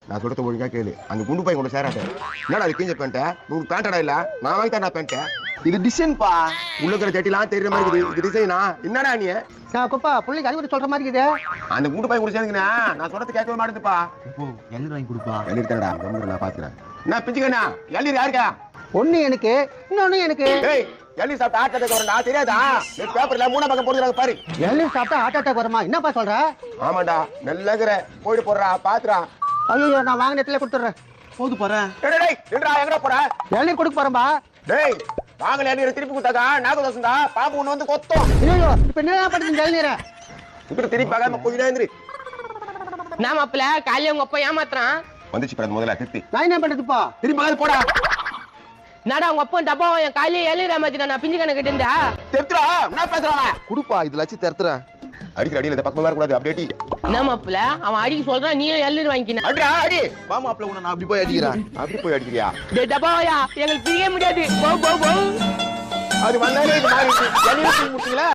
நான் சொல்றது ஒழுங்கா கேளு. அந்த குண்டு பையன் கூட சேராட்ட. என்னடா அது கிஞ்ச பேண்ட? உனக்கு பேண்டடா இல்ல? நான் வாங்கி தரேன் பேண்ட. இது டிசைன் பா. உள்ள இருக்கிற ஜட்டிலாம் தெரியற மாதிரி இருக்குது. இது டிசைனா? என்னடா நீ? நான் குப்பா புள்ளைக்கு அறிவுரை சொல்ற மாதிரி இருக்குது. அந்த குண்டு பையன் கூட சேர்ந்துங்கனா நான் சொல்றது கேட்கவே மாட்டேதுப்பா. இப்போ எள்ளு வாங்கி கொடுப்பா. எள்ளு தரடா. நான் பாத்துறேன். என்ன பிஞ்சுக்கண்ணா? எள்ளு யாருக்கா? ஒண்ணு எனக்கு, இன்னொன்னு எனக்கு. ஏய், எள்ளு சாப்பிட்டு ஹார்ட் அட்டாக் வரணும். தெரியாதா? நீ பேப்பர்ல மூணா பக்கம் போடுறாங்க பாரு. எள்ளு சாப்பிட்டா ஹார்ட் அட்டாக் வருமா? என்னப்பா சொல்ற? ஆமாடா. நல்லங்கற போய் போறா பாத்துறா. ஐயோ நான் வாங்கின இடத்துல கொடுத்துறேன். போது பாரு. டேய் டேய், என்னடா எங்கடா போற? எள்ளு கொடுக்க போறேன்பா. டேய், வாங்கல எள்ளு திருப்பி கொடுத்தாக்கா நாகதோசம்டா. பாம்பு ஒண்ணு வந்து கொத்தும். ஐயோ இப்போ என்ன பண்ணுது எள்ளு? இப்படி திருப்பி பார்க்காம கொஞ்ச நேரம் இரு. நான் மாப்பிள்ள காலையில உங்க அப்பா ஏமாத்துறான். வந்துச்சு பிறகு முதல்ல திருப்பி. நான் என்ன பண்றதுப்பா? திருப்பி பார்க்காத போடா. நடா உங்க அப்பா டப்பா என் காலையில எழுதுற மாதிரி நான் பிஞ்சு கணக்கு இருந்தா தெத்துறா. என்ன பேசுறானே? குடுப்பா இதுல வச்சு தரத்துறேன். அடிக்கிற அடியில இந்த பக்கம் வர கூடாது. அப்படியே அடி. என்ன மாப்பிள்ள அவன் அடிக்க சொல்றான் நீ எழுது வாங்கிக்கின. அடிடா அடி. வா மாப்ள உன்னை நான் அப்படி போய் அடிக்கிறேன். அப்படி போய் அடிக்கிறியா? டேய் டப்பாயா எங்களுக்கு பிரிய முடியாது. போ போ போ. அது வந்தாலே இது மாதிரி எள்ளு முட்டிங்களா?